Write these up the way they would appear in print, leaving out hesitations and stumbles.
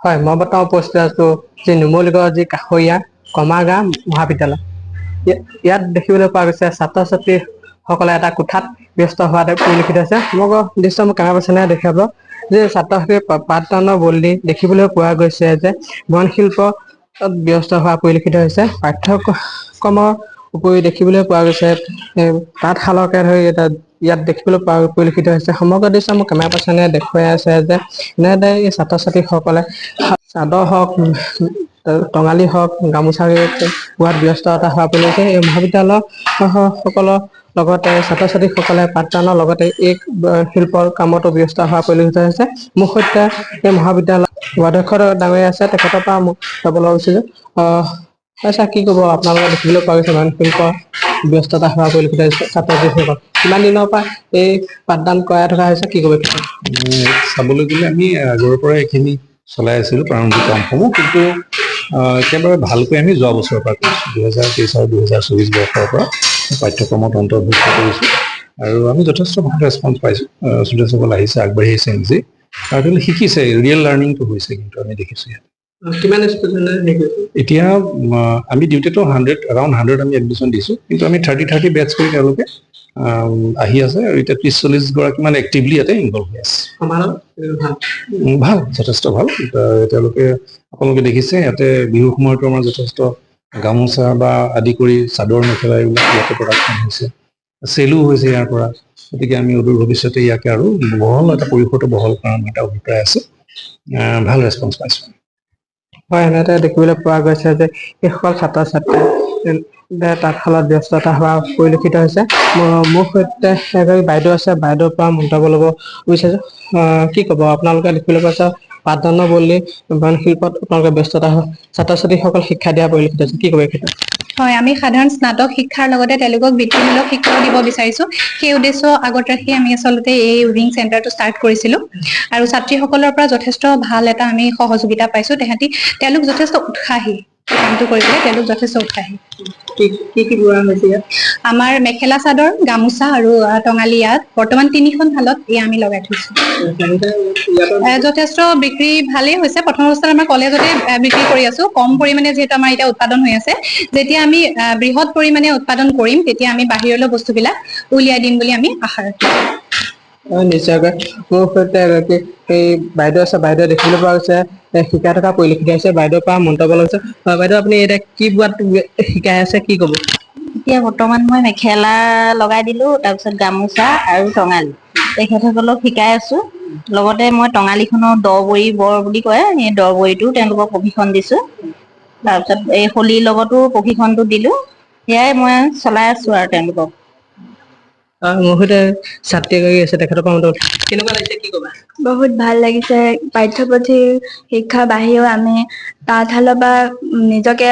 হয়, মই বৰ্তমান উপস্থিত আছোঁ যি নুমলীগড়ৰ যি কাষৰীয়া কমাৰগাঁও মহাবিদ্যালয়। ইয়াত দেখিবলৈ পোৱা গৈছে ছাত্ৰ ছাত্ৰীসকলে এটা কোঠাত ব্যস্ত হোৱাতে পৰিলক্ষিত হৈছে। সমগ্ৰ দৃশ্য মোৰ কেমেৰা পাৰ্চনে দেখাব যে ছাত্ৰ ছাত্ৰীৰ পাঠদানৰ বদলি দেখিবলৈ পোৱা গৈছে যে বনশিল্পত ব্যস্ত হোৱা পৰিলক্ষিত হৈছে। পাঠ্যক্ৰমৰ উপৰি দেখিবলৈ পোৱা গৈছে তাঁতশালকে ধৰি ইয়াত দেখিবলৈ পোৱা পৰিলক্ষিত হৈছে। সমগ্ৰ দৃশ্য মোৰ কেমেৰা পাৰ্চনে দেখুৱাই আছে যে এনেদৰে এই ছাত্ৰ ছাত্ৰীসকলে চাদৰ হওক টঙালি হওক গামোচা পোৱাত ব্যস্ততা হোৱা পৰিলক্ষিত হৈছে। এই মহাবিদ্যালয় সকলৰ লগতে ছাত্ৰ ছাত্ৰীসকলে পাঠদানৰ লগতে এই শিল্পৰ কামতো ব্যস্ত হোৱা পৰিলক্ষিত হৈছে। মোৰ সৈতে এই মহাবিদ্যালয়ৰ অধ্যক্ষ ডাঙৰীয়া আছে, তেখেতৰ পৰা মোক চাবলৈ বিচাৰিছোঁ। আচ্ছা, কি ক'ব আপোনালোকে দেখিবলৈ পোৱা গৈছে শিল্পৰ ব্যস্ততা হোৱা পৰিলক্ষিত হৈছে ছাত্ৰ ছাত্ৰীসকল কিমান দিনৰ পৰা এই পাঠদান কৰাই থকা হৈছে, কি ক'ব? চাবলৈ গ'লে আমি আগৰ পৰা এইখিনি চলাই আছিলোঁ প্ৰাৰম্ভিক কামসমূহ, কিন্তু একেবাৰে ভালকৈ আমি যোৱা বছৰৰ পৰা কৰিছোঁ। 2023 আৰু 2024 বৰ্ষৰ পৰা পাঠ্যক্ৰমত অন্তৰ্ভুক্ত কৰিছোঁ আৰু আমি যথেষ্ট ভাল ৰেছপঞ্চ পাইছোঁ। ষ্টুডেণ্টসকল আহিছে, আগবাঢ়ি আহিছে নিজে আৰু তেওঁলোকে শিকিছে, ৰিয়েল লাৰ্ণিংটো হৈছে কিন্তু আমি দেখিছোঁ ইয়াত। কিমান ষ্টুডেণ্টে এতিয়া আমি দিওঁতেতো around 100 আমি এডমিশ্যন দিছোঁ, কিন্তু আমি 30 বেটছ কৰি তেওঁলোকে আহি আছে আৰু এতিয়া 30-40 গৰাকীমান এক্টিভলি ইয়াতে ইনভলভ হৈ আছে। ভাল, যথেষ্ট ভাল। তেওঁলোকে আপোনালোকে দেখিছে ইয়াতে বিহুৰ সময়তো আমাৰ যথেষ্ট গামোচা বা আদি কৰি চাদৰ মেখেলা এইবিলাক ইয়াতে প্ৰডাকশ্যন হৈছে, চেলো হৈছে ইয়াৰ পৰা। গতিকে আমি অদূৰ ভৱিষ্যতে ইয়াকে আৰু বহল এটা পৰিসৰটো বহল কৰাৰ এটা অভিপ্ৰায় আছে। ভাল ৰেছপঞ্চ পাইছোঁ। হয়, এনেদৰে দেখিবলৈ পোৱা গৈছে যে এইসকল ছাত্ৰ ছাত্ৰী তাঁতশালত ব্যস্ততা হোৱা পৰিলক্ষিত হৈছে। মোৰ সৈতে এগৰাকী বাইদেউ আছে, বাইদেউৰ পৰা মন্তব্য ল'ব বিচাৰিছোঁ। কি ক'ব আপোনালোকে দেখিবলৈ পাইছে পাঠদানৰ বদলি বনশিল্পত আপোনালোকে ব্যস্ততা হয়, ছাত্ৰ ছাত্ৰীসকল শিক্ষা দিয়া পৰিলক্ষিত হৈছে, কি ক'ব এই ক্ষেত্ৰত? হয়, আমি সাধাৰণ স্নাতক শিক্ষাৰ লগতে তেওঁলোকক বৃত্তিমূলক শিক্ষাও দিব বিচাৰিছোঁ। সেই উদ্দেশ্য আগত ৰাখি আমি আচলতে এই উইং চেণ্টাৰটো ষ্টাৰ্ট কৰিছিলোঁ আৰু ছাত্ৰীসকলৰ পৰা যথেষ্ট ভাল এটা আমি সহযোগিতা পাইছোঁ। তেওঁলোক যথেষ্ট উৎসাহী, কামটো কৰিবলৈ তেওঁলোক যথেষ্ট উৎসাহী। কি বোৱা হৈছে ইয়াত? আমাৰ মেখেলা চাদৰ, গামোচা আৰু টঙালি ইয়াত বৰ্তমান 3খন শালত আমি লগাই থৈছোঁ। যথেষ্ট বিক্ৰী ভালেই হৈছে। প্ৰথম অৱস্থাত আমাৰ কলেজতে বিক্ৰী কৰি আছোঁ, কম পৰিমাণে যিহেতু আমাৰ এতিয়া উৎপাদন হৈ আছে। যেতিয়া আমি বৃহৎ পৰিমাণে উৎপাদন কৰিম তেতিয়া আমি বাহিৰলৈ বস্তুবিলাক উলিয়াই দিম বুলি আমি আশা ৰাখিছোঁ। নিশ্চয়কৈ। মোৰ সৈতে এগৰাকী এই বাইদেউ আছে, বাইদেউ দেখিবলৈ পোৱা গৈছে শিকাই থকা পৰিলক্ষিত হৈছে। বাইদেউৰ পৰা মন্তব্য লৈছে। বাইদেউ আপুনি এতিয়া কি বোৱাত শিকাই আছে, কি ক'ব? এতিয়া বৰ্তমান মই মেখেলা লগাই দিলোঁ, তাৰপিছত গামোচা আৰু টঙালি তেখেতসকলক শিকাই আছোঁ। লগতে মই টঙালিখনৰ দবৰি বৰ বুলি কয়, সেই দবৰিটো তেওঁলোকক প্ৰশিক্ষণ দিছোঁ। তাৰপিছত এই হলিৰ লগতো প্ৰশিক্ষণটো দিলোঁ। সেয়াই মই চলাই আছোঁ আৰু তেওঁলোকক। মোৰ সৈতে ছাত্ৰী এগৰাকী আছে, তেখেতৰ পৰা কেনেকুৱা লাগিছে, কি ক'বা? বহুত ভাল লাগিছে। পাঠ্যপুথিৰ শিক্ষাৰ বাহিৰেও আমি তাঁতশালৰ পৰা নিজকে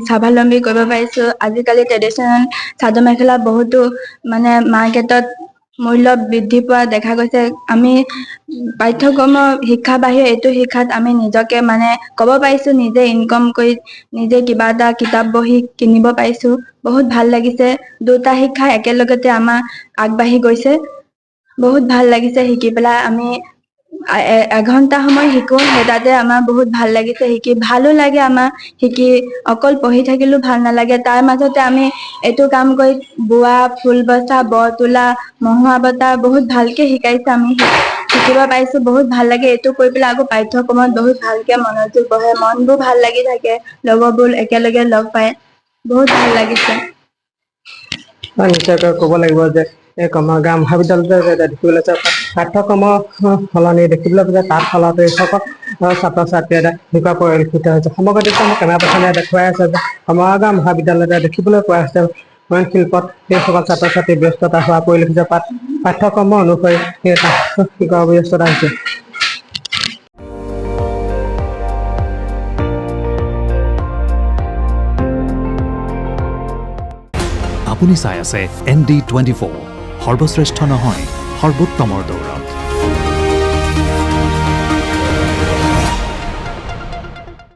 স্বাৱলম্বী কৰিব পাৰিছোঁ। আজিকালি ট্ৰেডিশ্যনেল চাদৰ মেখেলা বহুতো মাৰ্কেটত মূল্য বৃদ্ধি পোৱা দেখা গৈছে। আমি পাঠ্যক্ৰমৰ শিক্ষাৰ বাহিৰে এইটো শিক্ষাত আমি নিজকে ক'ব পাৰিছোঁ, নিজে ইনকম কৰি নিজে কিবা এটা কিতাপ বহি কিনিব পাৰিছোঁ। বহুত ভাল লাগিছে। দুটা শিক্ষা একেলগতে আমাৰ আগবাঢ়ি গৈছে। বহুত ভাল লাগিছে শিকি পেলাই। আমি এঘণ্টা সময় শিকোঁ, তাতে আমাৰ বহুত ভাল লাগিছে শিকি। ভালো লাগে আমাৰ শিকি, অকল পঢ়ি থাকিলেও ভাল নালাগে। তাৰ মাজতে আমি এইটো কাম কৰি বোৱা, ফুল বচা, বৰ তোলা, মহুৰা বটা বহুত ভালকে শিকাইছে। আমি শিকিব পাৰিছোঁ, বহুত ভাল লাগে। এইটো কৰি পেলাই আকৌ পাঠ্যক্ৰমত বহুত ভালকে মনোযোগ বহে, মনবোৰ ভাল লাগি থাকে। লগৰবোৰ একেলগে লগ পাই বহুত ভাল লাগিছে। নিশ্চয়কৈ ক'ব লাগিব যে এই কমাৰগাঁও মহাবিদ্যালয়তে দেখিবলৈ পাঠ্যক্ৰমৰ সলনি দেখিবলৈ পোৱা তাঁতশালত এইসকল ছাত্ৰ ছাত্ৰীয়ে শিকা পৰিলক্ষিত হৈছে। সমগ্ৰ দৃশ্য মোৰ কেমেৰা পাৰ্চনে দেখুৱাই আছে যে কমাৰগাঁও মহাবিদ্যালয়তে দেখিবলৈ পোৱা হৈছে বয়ন শিল্পত সেইসকল ছাত্ৰ ছাত্ৰী ব্যস্ততা হোৱা পৰিলক্ষিত পাঠ্যক্ৰম অনুসৰি শিক্ষা ব্যস্ততা হৈছে। আপুনি চাই আছে ND24, সৰ্বশ্ৰেষ্ঠ নহয় সৰ্বোত্তমৰ দৌৰা।